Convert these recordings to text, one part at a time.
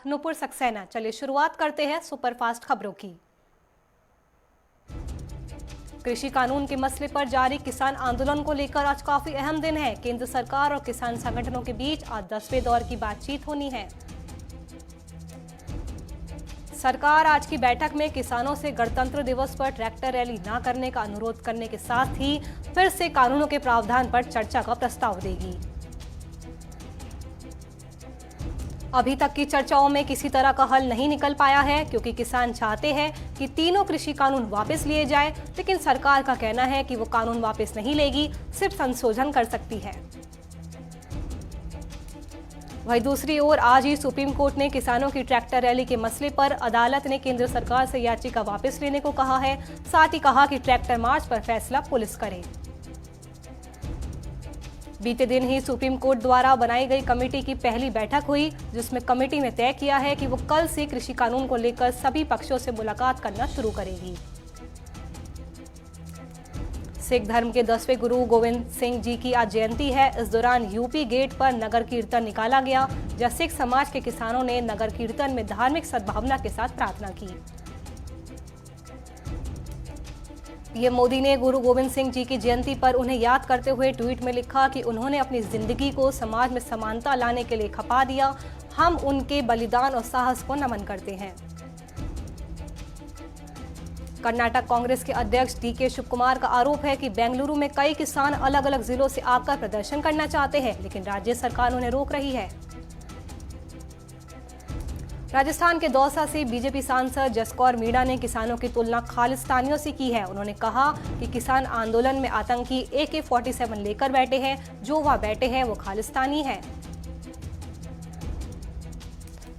साथ नुपुर सक्सेना। चलिए शुरुआत करते हैं सुपरफास्ट खबरों की। कृषि कानून के मसले पर जारी किसान आंदोलन को लेकर आज काफी अहम दिन है। केंद्र सरकार और किसान संगठनों के बीच आज 10वें दौर की बातचीत होनी है। सरकार आज की बैठक में किसानों से गणतंत्र दिवस पर ट्रैक्टर रैली न करने का अनुरोध करने के साथ ही फिर से कानूनों के प्रावधान पर चर्चा का प्रस्ताव देगी। अभी तक की चर्चाओं में किसी तरह का हल नहीं निकल पाया है, क्योंकि किसान चाहते हैं कि तीनों कृषि कानून वापस लिए जाए, लेकिन सरकार का कहना है कि वो कानून वापस नहीं लेगी, सिर्फ संशोधन कर सकती है। वहीं दूसरी ओर आज ही सुप्रीम कोर्ट ने किसानों की ट्रैक्टर रैली के मसले पर अदालत ने केंद्र सरकार से याचिका वापस लेने को कहा है। साथ ही कहा कि ट्रैक्टर मार्च पर फैसला पुलिस करे। बीते दिन ही सुप्रीम कोर्ट द्वारा बनाई गई कमेटी की पहली बैठक हुई, जिसमें कमेटी ने तय किया है कि वो कल से कृषि कानून को लेकर सभी पक्षों से मुलाकात करना शुरू करेगी। सिख धर्म के 10वें गुरु गोविंद सिंह जी की आज जयंती है। इस दौरान यूपी गेट पर नगर कीर्तन निकाला गया, जहां सिख समाज के किसानों ने नगर कीर्तन में धार्मिक सद्भावना के साथ प्रार्थना की। पीएम मोदी ने गुरु गोविंद सिंह जी की जयंती पर उन्हें याद करते हुए ट्वीट में लिखा कि उन्होंने अपनी जिंदगी को समाज में समानता लाने के लिए खपा दिया। हम उनके बलिदान और साहस को नमन करते हैं। कर्नाटक कांग्रेस के अध्यक्ष डीके शिवकुमार का आरोप है कि बेंगलुरु में कई किसान अलग अलग जिलों से आकर प्रदर्शन करना चाहते हैं, लेकिन राज्य सरकार उन्हें रोक रही है। राजस्थान के दौसा से बीजेपी सांसद जसकौर मीणा ने किसानों की तुलना खालिस्तानियों से की है। उन्होंने कहा कि किसान आंदोलन में आतंकी AK-47 लेकर बैठे हैं, जो वहां बैठे हैं वो खालिस्तानी हैं।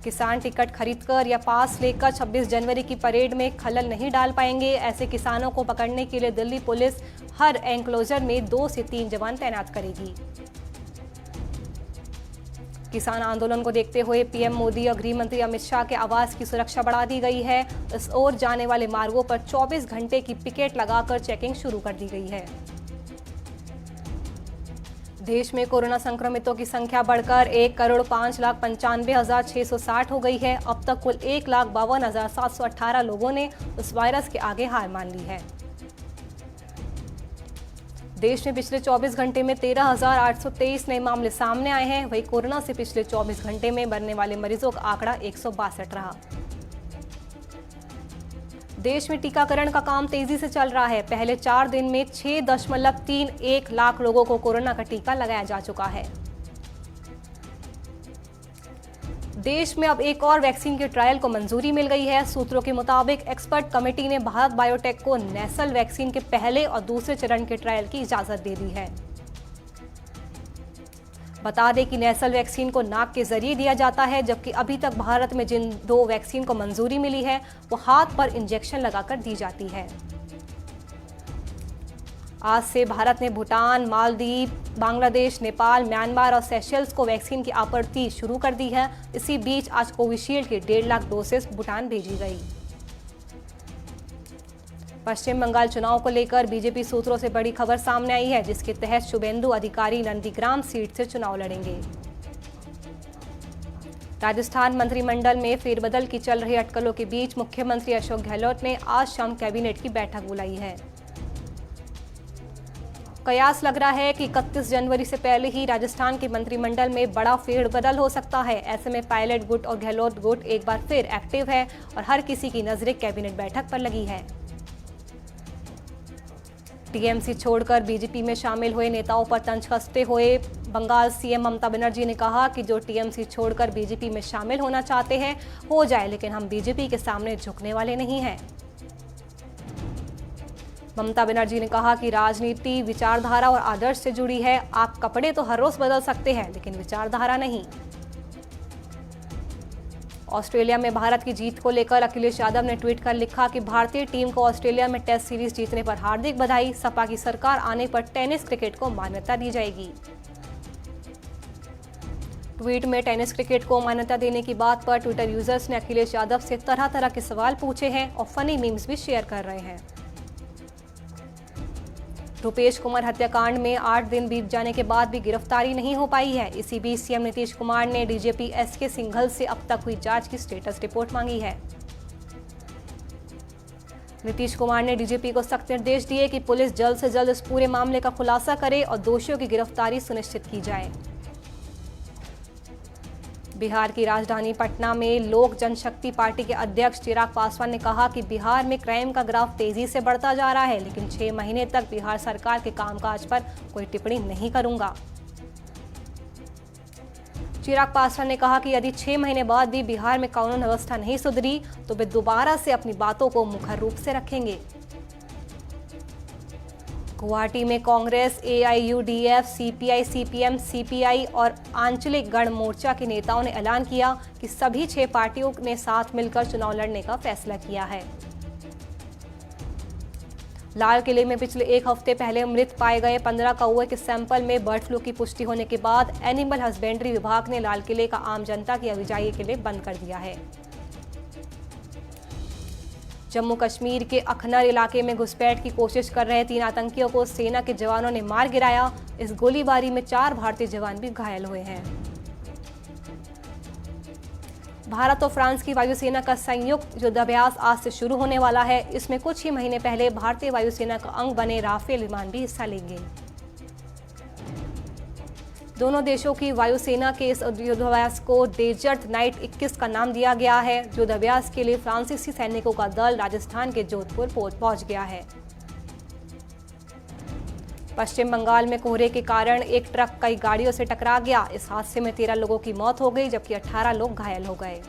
किसान टिकट खरीदकर या पास लेकर 26 जनवरी की परेड में खलल नहीं डाल पाएंगे। ऐसे किसानों को पकड़ने के लिए दिल्ली पुलिस हर एनक्लोजर में 2 से 3 जवान तैनात करेगी। किसान आंदोलन को देखते हुए पीएम मोदी और गृह मंत्री अमित शाह के आवास की सुरक्षा बढ़ा दी गई है। इस ओर जाने वाले मार्गों पर 24 घंटे की पिकेट लगाकर चेकिंग शुरू कर दी गई है। देश में कोरोना संक्रमितों की संख्या बढ़कर 1,05,95,660 हो गई है। अब तक कुल 1,52,718 लोगों ने इस वायरस के आगे हार मान ली है। देश में पिछले 24 घंटे में 13,823 नए मामले सामने आए हैं। वहीं कोरोना से पिछले 24 घंटे में मरने वाले मरीजों का आंकड़ा 162 रहा। देश में टीकाकरण का काम तेजी से चल रहा है। पहले 4 दिन में 6.31 लाख लोगों को कोरोना का टीका लगाया जा चुका है। देश में अब एक और वैक्सीन के ट्रायल को मंजूरी मिल गई है। सूत्रों के मुताबिक एक्सपर्ट कमेटी ने भारत बायोटेक को नेसल वैक्सीन के पहले और दूसरे चरण के ट्रायल की इजाजत दे दी है। बता दें कि नेसल वैक्सीन को नाक के जरिए दिया जाता है, जबकि अभी तक भारत में जिन 2 वैक्सीन को मंजूरी मिली है वो हाथ पर इंजेक्शन लगाकर दी जाती है। आज से भारत ने भूटान, मालदीव, बांग्लादेश, नेपाल, म्यांमार और सेशल्स को वैक्सीन की आपूर्ति शुरू कर दी है। इसी बीच आज कोविशील्ड की 1.5 लाख डोसेस भूटान भेजी गई। पश्चिम बंगाल चुनाव को लेकर बीजेपी सूत्रों से बड़ी खबर सामने आई है, जिसके तहत शुभेंदु अधिकारी नंदीग्राम सीट से चुनाव लड़ेंगे। राजस्थान मंत्रिमंडल में फेरबदल की चल रही अटकलों के बीच मुख्यमंत्री अशोक गहलोत ने आज शाम कैबिनेट की बैठक बुलाई है। कयास लग रहा है कि 31 जनवरी से पहले ही राजस्थान के मंत्रिमंडल में बड़ा फेरबदल हो सकता है। ऐसे में पायलट गुट और गहलोत गुट एक बार फिर एक्टिव है और हर किसी की नजरें कैबिनेट बैठक पर लगी है। टीएमसी छोड़कर बीजेपी में शामिल हुए नेताओं पर तंज कसते हुए बंगाल सीएम ममता बनर्जी ने कहा कि जो टीएमसी छोड़कर बीजेपी में शामिल होना चाहते हैं हो जाए, लेकिन हम बीजेपी के सामने झुकने वाले नहीं हैं। ममता बनर्जी ने कहा कि राजनीति विचारधारा और आदर्श से जुड़ी है। आप कपड़े तो हर रोज बदल सकते हैं, लेकिन विचारधारा नहीं। ऑस्ट्रेलिया में भारत की जीत को लेकर अखिलेश यादव ने ट्वीट कर लिखा कि भारतीय टीम को ऑस्ट्रेलिया में टेस्ट सीरीज जीतने पर हार्दिक बधाई। सपा की सरकार आने पर टेनिस क्रिकेट को मान्यता दी जाएगी। ट्वीट में टेनिस क्रिकेट को मान्यता देने की बात पर ट्विटर यूजर्स ने अखिलेश यादव से तरह तरह के सवाल पूछे हैं और फनी मीम्स भी शेयर कर रहे हैं। रुपेश कुमार हत्याकांड में 8 दिन बीत जाने के बाद भी गिरफ्तारी नहीं हो पाई है। इसी बीच सीएम नीतीश कुमार ने डीजीपी एसके सिंघल से अब तक हुई जांच की स्टेटस रिपोर्ट मांगी है। नीतीश कुमार ने डीजीपी को सख्त निर्देश दिए कि पुलिस जल्द से जल्द इस पूरे मामले का खुलासा करे और दोषियों की गिरफ्तारी सुनिश्चित की जाए। बिहार की राजधानी पटना में लोक जनशक्ति पार्टी के अध्यक्ष चिराग पासवान ने कहा कि बिहार में क्राइम का ग्राफ तेजी से बढ़ता जा रहा है, लेकिन 6 महीने तक बिहार सरकार के कामकाज पर कोई टिप्पणी नहीं करूंगा। चिराग पासवान ने कहा कि यदि 6 महीने बाद भी बिहार में कानून व्यवस्था नहीं सुधरी तो वे दोबारा से अपनी बातों को मुखर रूप से रखेंगे। गुवाहाटी में Congress, AIUDF, CPI, CPM, CPI और आंचलिक गण मोर्चा के नेताओं ने ऐलान किया कि सभी 6 पार्टियों ने साथ मिलकर चुनाव लड़ने का फैसला किया है। लाल किले में पिछले 1 हफ्ते पहले मृत पाए गए 15 कौवे के सैंपल में बर्ड फ्लू की पुष्टि होने के बाद एनिमल हस्बेंड्री विभाग ने लाल किले का आम जनता की आवाजाही के लिए बंद कर दिया है। जम्मू कश्मीर के अखनर इलाके में घुसपैठ की कोशिश कर रहे 3 आतंकियों को सेना के जवानों ने मार गिराया। इस गोलीबारी में 4 भारतीय जवान भी घायल हुए हैं। भारत और फ्रांस की वायुसेना का संयुक्त युद्धाभ्यास आज से शुरू होने वाला है। इसमें कुछ ही महीने पहले भारतीय वायुसेना का अंग बने राफेल विमान भी हिस्सा लेंगे। दोनों देशों की वायुसेना के इस युद्धाभ्यास को डेजर्ट नाइट 21 का नाम दिया गया है। युद्धाभ्यास के लिए फ्रांसीसी सैनिकों का दल राजस्थान के जोधपुर पहुंच गया है। पश्चिम बंगाल में कोहरे के कारण एक ट्रक कई गाड़ियों से टकरा गया। इस हादसे में 13 लोगों की मौत हो गई, जबकि 18 लोग घायल हो गए।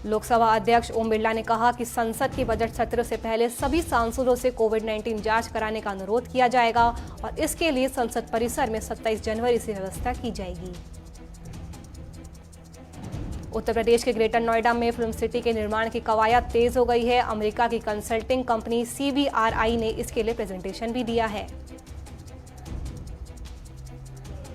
लोकसभा अध्यक्ष ओम बिरला ने कहा कि संसद के बजट सत्र से पहले सभी सांसदों से कोविड-19 जांच कराने का अनुरोध किया जाएगा और इसके लिए संसद परिसर में 27 जनवरी से व्यवस्था की जाएगी। उत्तर प्रदेश के ग्रेटर नोएडा में फिल्म सिटी के निर्माण की कवायद तेज हो गई है। अमेरिका की कंसल्टिंग कंपनी CBRI ने इसके लिए प्रेजेंटेशन भी दिया है।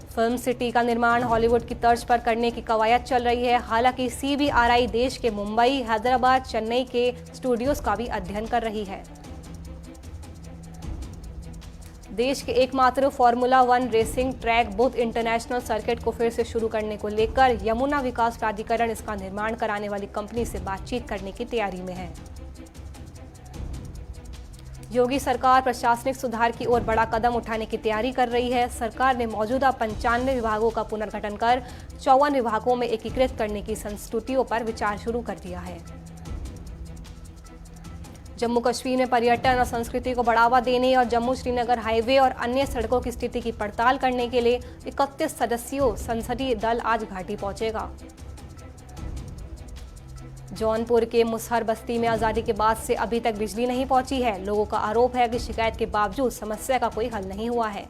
फिल्म सिटी का निर्माण हॉलीवुड की तर्ज पर करने की कवायद चल रही है। हालांकि CBRI देश के मुंबई, हैदराबाद, चेन्नई के स्टूडियोज का भी अध्ययन कर रही है। देश के एकमात्र फॉर्मूला 1 रेसिंग ट्रैक बुध इंटरनेशनल सर्किट को फिर से शुरू करने को लेकर यमुना विकास प्राधिकरण इसका निर्माण कराने वाली कंपनी से बातचीत करने की तैयारी में है। योगी सरकार प्रशासनिक सुधार की ओर बड़ा कदम उठाने की तैयारी कर रही है। सरकार ने मौजूदा 95 विभागों का पुनर्गठन कर 54 विभागों में एकीकृत करने की संस्तुतियों पर विचार शुरू कर दिया है। जम्मू कश्मीर में पर्यटन और संस्कृति को बढ़ावा देने और जम्मू श्रीनगर हाईवे और अन्य सड़कों की स्थिति की पड़ताल करने के लिए 31 सदस्यों संसदीय दल आज घाटी पहुंचेगा। जौनपुर के मुसहर बस्ती में आजादी के बाद से अभी तक बिजली नहीं पहुंची है। लोगों का आरोप है कि शिकायत के बावजूद समस्या का कोई हल नहीं हुआ है।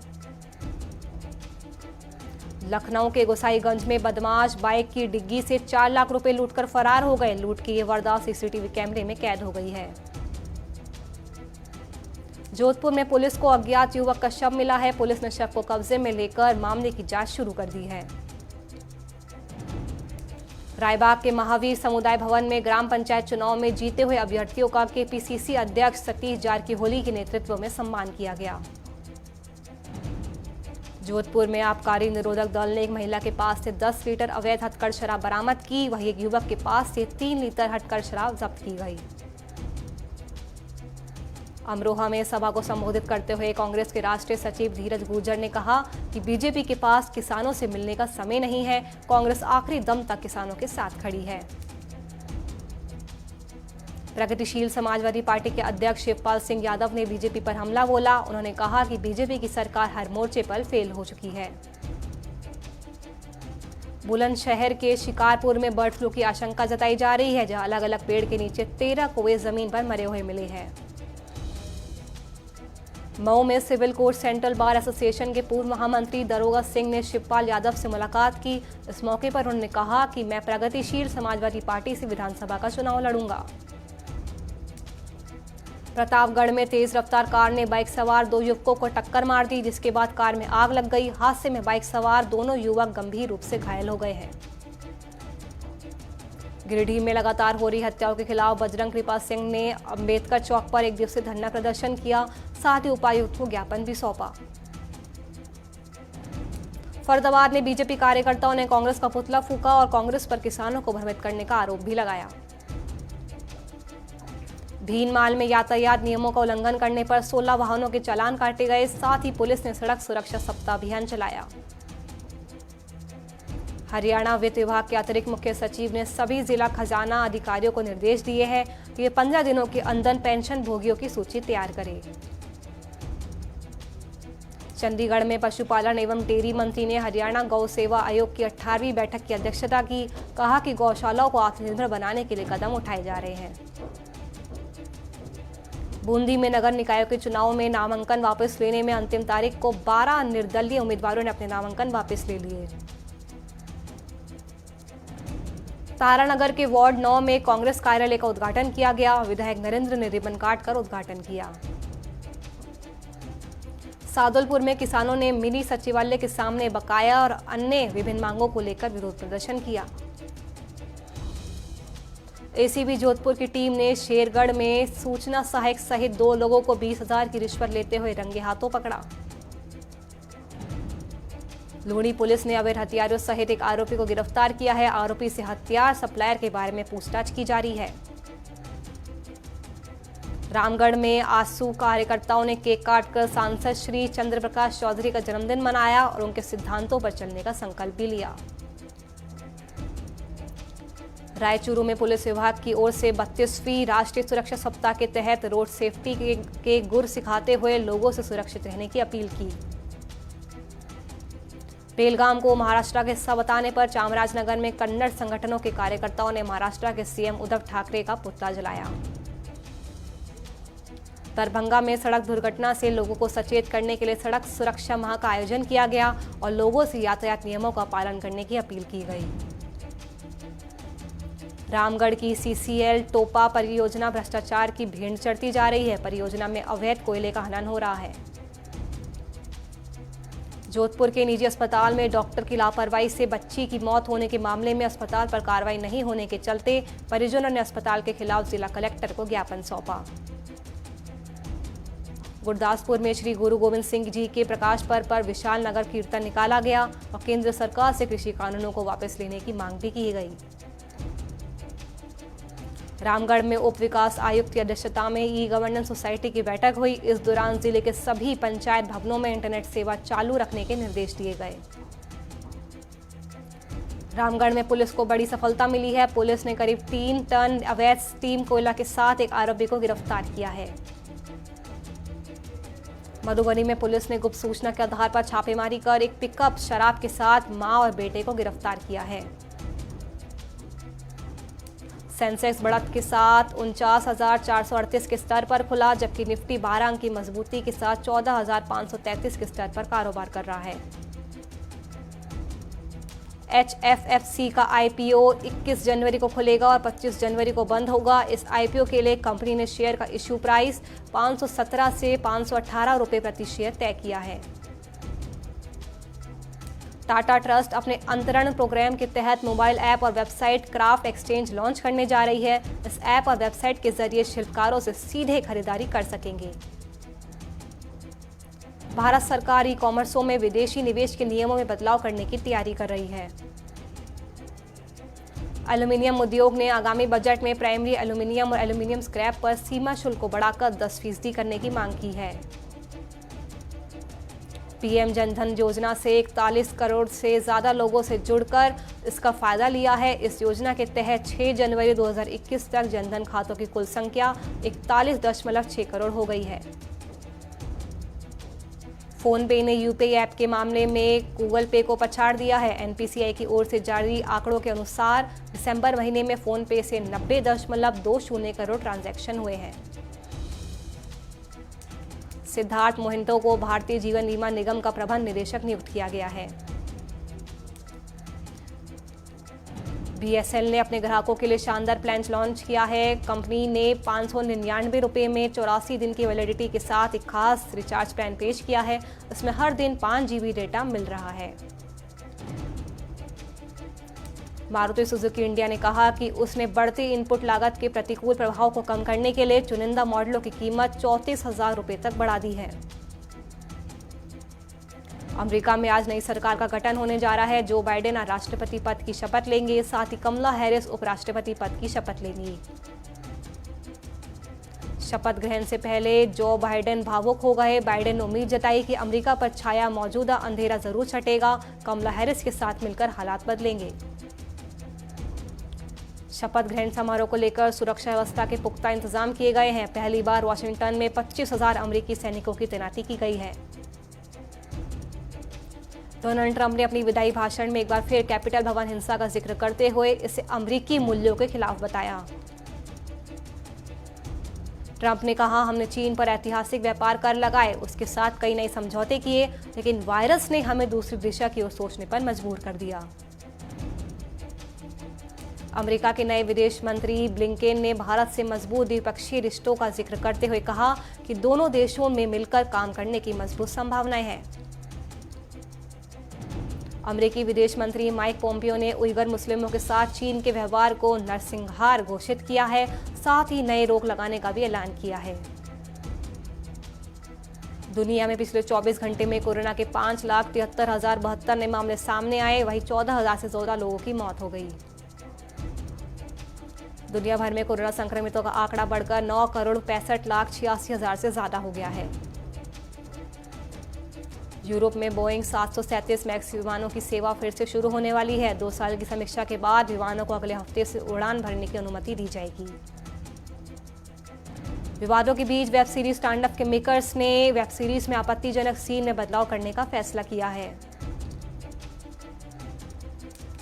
लखनऊ के गोसाईगंज में बदमाश बाइक की डिग्गी से 4 लाख रुपए लूटकर फरार हो गए। लूट की ये वारदात सीसीटीवी कैमरे में कैद हो गई है। जोधपुर में पुलिस को अज्ञात युवक का शव मिला है। पुलिस ने शव को कब्जे में लेकर मामले की जांच शुरू कर दी है। रायबाग के महावीर समुदाय भवन में ग्राम पंचायत चुनाव में जीते हुए अभ्यर्थियों का केपीसीसी अध्यक्ष सतीश जारकीहोली के नेतृत्व में सम्मान किया गया। जोधपुर में आबकारी निरोधक दल ने एक महिला के पास से 10 लीटर अवैध हथकढ़ शराब बरामद की। वहीं एक युवक के पास से 3 लीटर हथकढ़ शराब जब्त की गई। अमरोहा में सभा को संबोधित करते हुए कांग्रेस के राष्ट्रीय सचिव धीरज गुर्जर ने कहा कि बीजेपी के पास किसानों से मिलने का समय नहीं है। कांग्रेस आखिरी दम तक किसानों के साथ खड़ी है। प्रगतिशील समाजवादी पार्टी के अध्यक्ष शिवपाल सिंह यादव ने बीजेपी पर हमला बोला। उन्होंने कहा कि बीजेपी की सरकार हर मोर्चे पर फेल हो चुकी है। बुलंदशहर के शिकारपुर में बर्ड फ्लू की आशंका जताई जा रही है, जहां अलग अलग पेड़ के नीचे 13 कौवे जमीन पर मरे हुए मिले हैं। मऊ में civil court central bar association के पूर्व महामंत्री दरोगा सिंह ने शिवपाल यादव से मुलाकात की। इस मौके पर उन्होंने कहा कि मैं प्रगतिशील समाजवादी पार्टी से विधानसभा का चुनाव लड़ूंगा। प्रतापगढ़ में तेज रफ्तार कार ने बाइक सवार 2 युवकों को टक्कर मार दी, जिसके बाद कार में आग लग गई। हादसे में बाइक सवार दोनों युवक गंभीर रूप से घायल हो गए हैं। गिरिडीह में लगातार हो रही हत्याओं के खिलाफ बजरंग कृपा सिंह ने अंबेडकर चौक पर एक दिवसीय धरना प्रदर्शन किया, साथ ही उपायुक्त को ज्ञापन भी सौंपा। फरीदाबाद में बीजेपी कार्यकर्ताओं ने कांग्रेस का पुतला फूंका और कांग्रेस पर किसानों को भ्रमित करने का आरोप भी लगाया। भीनमाल में यातायात नियमों का उल्लंघन करने पर 16 वाहनों के चालान काटे गए, साथ ही पुलिस ने सड़क सुरक्षा सप्ताह अभियान चलाया। हरियाणा वित्त विभाग के अतिरिक्त मुख्य सचिव ने सभी जिला खजाना अधिकारियों को निर्देश दिए हैं कि वे 15 दिनों के अंदर पेंशन भोगियों की सूची तैयार करें। चंडीगढ़ में पशुपालन एवं डेयरी मंत्री ने हरियाणा गौ सेवा आयोग की 18वीं बैठक की अध्यक्षता की। कहा कि गौशालाओं को आत्मनिर्भर बनाने के लिए कदम उठाए जा रहे हैं। बूंदी में नगर निकायों के चुनाव में नामांकन वापस लेने में अंतिम तारीख को 12 निर्दलीय उम्मीदवारों ने अपने नामांकन वापस ले लिए। तारानगर के वार्ड 9 में कांग्रेस कार्यालय का उद्घाटन किया गया। विधायक नरेंद्र ने रिबन काटकर उद्घाटन किया। सादुलपुर में किसानों ने मिनी सचिवालय के सामने बकाया और अन्य विभिन्न मांगों को लेकर विरोध प्रदर्शन किया। एसीबी जोधपुर की टीम ने शेरगढ़ में सूचना सहायक सहित 2 लोगों को 20,000 की रिश्वत लेते हुए रंगे हाथों पकड़ा। लूणी पुलिस ने अवैध हथियारों सहित एक आरोपी को गिरफ्तार किया है। आरोपी से हथियार सप्लायर के बारे में पूछताछ की जा रही है। रामगढ़ में आसू कार्यकर्ताओं ने केक काटकर सांसद श्री चंद्र प्रकाश चौधरी का जन्मदिन मनाया और उनके सिद्धांतों पर चलने का संकल्प भी लिया। रायचूरू में पुलिस विभाग की ओर से 32वीं राष्ट्रीय सुरक्षा सप्ताह के तहत रोड सेफ्टी के गुर सिखाते हुए लोगों से सुरक्षित रहने की अपील की। बेलगाम को महाराष्ट्र का हिस्सा बताने पर चामराजनगर में कन्नड़ संगठनों के कार्यकर्ताओं ने महाराष्ट्र के सीएम उद्धव ठाकरे का पुतला जलाया। दरभंगा में सड़क दुर्घटना से लोगों को सचेत करने के लिए सड़क सुरक्षा माह का आयोजन किया गया और लोगों से यातायात नियमों का पालन करने की अपील की गई। रामगढ़ की सीसीएल टोपा परियोजना भ्रष्टाचार की भेंट चढ़ती जा रही है। परियोजना में अवैध कोयले का खनन हो रहा है। जोधपुर के निजी अस्पताल में डॉक्टर की लापरवाही से बच्ची की मौत होने के मामले में अस्पताल पर कार्रवाई नहीं होने के चलते परिजनों ने अस्पताल के खिलाफ जिला कलेक्टर को ज्ञापन सौंपा। गुरदासपुर में श्री गुरु गोविंद सिंह जी के प्रकाश पर्व पर विशाल नगर कीर्तन निकाला गया और केंद्र सरकार से कृषि कानूनों को वापस लेने की मांग भी की गई। रामगढ़ में उप विकास आयुक्त की अध्यक्षता में ई गवर्नेंस सोसाइटी की बैठक हुई। इस दौरान जिले के सभी पंचायत भवनों में इंटरनेट सेवा चालू रखने के निर्देश दिए गए। रामगढ़ में पुलिस को बड़ी सफलता मिली है। पुलिस ने करीब 3 टन अवैध स्टीम कोयला के साथ एक आरोपी को गिरफ्तार किया है। मधुबनी में पुलिस ने गुप्त सूचना के आधार पर छापेमारी कर एक पिकअप शराब के साथ मां और बेटे को गिरफ्तार किया है। सेंसेक्स बढ़त के साथ 49,438 के स्तर पर खुला, जबकि निफ्टी 12 अंक की मजबूती के साथ 14,533 के स्तर पर कारोबार कर रहा है। HFFC का IPO 21 जनवरी को खुलेगा और 25 जनवरी को बंद होगा। इस IPO के लिए कंपनी ने शेयर का इश्यू प्राइस 517 से 518 रुपये प्रति शेयर तय किया है। टाटा ट्रस्ट अपने अंतरण प्रोग्राम के तहत मोबाइल ऐप और वेबसाइट क्राफ्ट एक्सचेंज लॉन्च करने जा रही है। इस ऐप और वेबसाइट के जरिए शिल्पकारों से सीधे खरीदारी कर सकेंगे। भारत सरकार ई कॉमर्सों में विदेशी निवेश के नियमों में बदलाव करने की तैयारी कर रही है। एल्यूमीनियम उद्योग ने आगामी बजट में प्राइमरी एल्यूमीनियम और एल्यूमीनियम स्क्रैप पर सीमा शुल्क को बढ़ाकर 10% करने की मांग की है। पीएम जनधन योजना से 41 करोड़ से ज्यादा लोगों से जुड़कर इसका फायदा लिया है। इस योजना के तहत 6 जनवरी 2021 तक जनधन खातों की कुल संख्या 41.6 करोड़ हो गई है। फोन पे ने यूपीआई ऐप के मामले में गूगल पे को पछाड़ दिया है। एनपीसीआई की ओर से जारी आंकड़ों के अनुसार दिसंबर महीने में फोन पे से 90.20 करोड़ ट्रांजैक्शन हुए हैं। सिद्धार्थ मोहिंतो को भारतीय जीवन बीमा निगम का प्रबंध निदेशक नियुक्त किया गया है। बीएसएल ने अपने ग्राहकों के लिए शानदार प्लान लॉन्च किया है। कंपनी ने 599 रुपये में 84 दिन की वैलिडिटी के साथ एक खास रिचार्ज प्लान पेश किया है। इसमें हर दिन 5 GB डेटा मिल रहा है। मारुति सुजुकी इंडिया ने कहा कि उसने बढ़ती इनपुट लागत के प्रतिकूल प्रभाव को कम करने के लिए चुनिंदा मॉडलों की कीमत 34,000 रुपये तक बढ़ा दी है। अमेरिका में आज नई सरकार का गठन होने जा रहा है। जो बाइडेन आज राष्ट्रपति पद की शपथ लेंगे, साथ ही कमला हैरिस उपराष्ट्रपति पद की शपथ लेंगी। शपथ ग्रहण से पहले जो बाइडेन भावुक हो गए। बाइडेन ने उम्मीद जताई कि अमेरिका पर छाया मौजूदा अंधेरा जरूर छटेगा। कमला हैरिस के साथ मिलकर हालात बदलेंगे। शपथ ग्रहण समारोह को लेकर सुरक्षा व्यवस्था के पुख्ता इंतजाम किए गए हैं। पहली बार वॉशिंगटन में 25,000 अमेरिकी सैनिकों की तैनाती की गई है। डोनाल्ड ट्रंप ने अपनी विदाई भाषण में एक बार फिर कैपिटल भवन हिंसा का जिक्र करते हुए इसे अमेरिकी मूल्यों के खिलाफ बताया। ट्रंप ने कहा, हमने चीन पर ऐतिहासिक व्यापार कर लगाए, उसके साथ कई नए समझौते किए, लेकिन वायरस ने हमें दूसरी दिशा की ओर सोचने पर मजबूर कर दिया। अमेरिका के नए विदेश मंत्री ब्लिंकेन ने भारत से मजबूत द्विपक्षीय रिश्तों का जिक्र करते हुए कहा कि दोनों देशों में मिलकर काम करने की मजबूत संभावनाएं हैं। अमेरिकी विदेश मंत्री माइक पोम्पियो ने उइगर मुस्लिमों के साथ चीन के व्यवहार को नरसंहार घोषित किया है। साथ ही नए रोक लगाने का भी ऐलान किया है। दुनिया में पिछले 24 घंटे में कोरोना के 5,73,072 नए मामले सामने आए। वहीं 14,000 से ज्यादा लोगों की मौत हो गई। दुनिया भर में कोरोना संक्रमितों का आंकड़ा बढ़कर 9,65,86,000 से ज्यादा हो गया है। यूरोप में बोइंग 737 मैक्स विमानों की सेवा फिर से शुरू होने वाली है। 2 साल की समीक्षा के बाद विमानों को अगले हफ्ते से उड़ान भरने की अनुमति दी जाएगी। विवादों के बीच वेब सीरीज स्टैंड अप के मेकर्स ने वेब सीरीज में आपत्तिजनक सीन में बदलाव करने का फैसला किया है।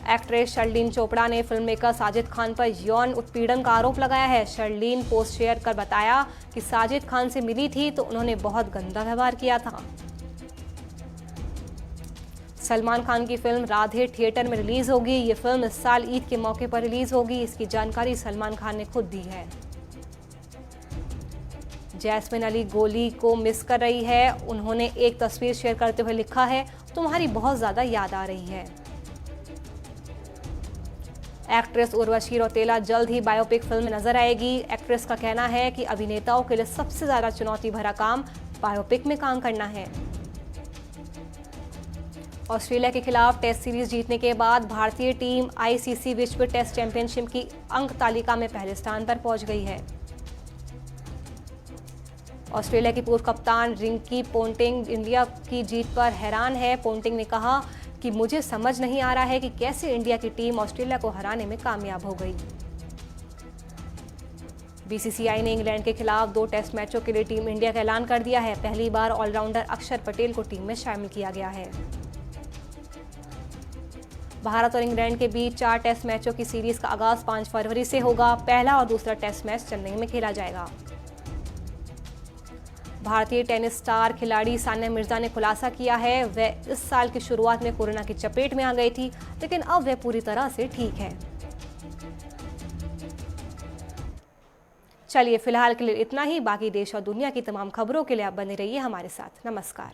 एक्ट्रेस शर्लिन चोपड़ा ने फिल्म मेकर साजिद खान पर यौन उत्पीड़न का आरोप लगाया है। शर्लिन पोस्ट शेयर कर बताया कि साजिद खान से मिली थी तो उन्होंने बहुत गंदा व्यवहार किया था। सलमान खान की फिल्म राधे थिएटर में रिलीज होगी। ये फिल्म इस साल ईद के मौके पर रिलीज होगी। इसकी जानकारी सलमान खान ने खुद दी है। जैस्मिन अली गोली को मिस कर रही है। उन्होंने एक तस्वीर शेयर करते हुए लिखा है, तुम्हारी बहुत ज्यादा याद आ रही है। एक्ट्रेस उर्वशी रौतेला जल्द ही बायोपिक फिल्म में नजर आएगी। एक्ट्रेस का कहना है कि अभिनेताओं के लिए सबसे ज्यादा चुनौती भरा काम बायोपिक में काम करना है। ऑस्ट्रेलिया के खिलाफ टेस्ट सीरीज जीतने के बाद भारतीय टीम आईसीसी विश्व टेस्ट चैंपियनशिप की अंक तालिका में पहले स्थान पर पहुंच गई है। ऑस्ट्रेलिया की पूर्व कप्तान रिंकी पोंटिंग इंडिया की जीत पर हैरान है। पोंटिंग ने कहा कि मुझे समझ नहीं आ रहा है कि कैसे इंडिया की टीम ऑस्ट्रेलिया को हराने में कामयाब हो गई। बीसीसीआई ने इंग्लैंड के खिलाफ 2 टेस्ट मैचों के लिए टीम इंडिया का ऐलान कर दिया है। पहली बार ऑलराउंडर अक्षर पटेल को टीम में शामिल किया गया है। भारत और इंग्लैंड के बीच 4 टेस्ट मैचों की सीरीज का आगाज 5 फरवरी से होगा। पहला और दूसरा टेस्ट मैच चेन्नई में खेला जाएगा। भारतीय टेनिस स्टार खिलाड़ी सानिया मिर्जा ने खुलासा किया है, वह इस साल की शुरुआत में कोरोना की चपेट में आ गई थी, लेकिन अब वह पूरी तरह से ठीक है। चलिए फिलहाल के लिए इतना ही। बाकी देश और दुनिया की तमाम खबरों के लिए आप बने रहिए हमारे साथ। नमस्कार।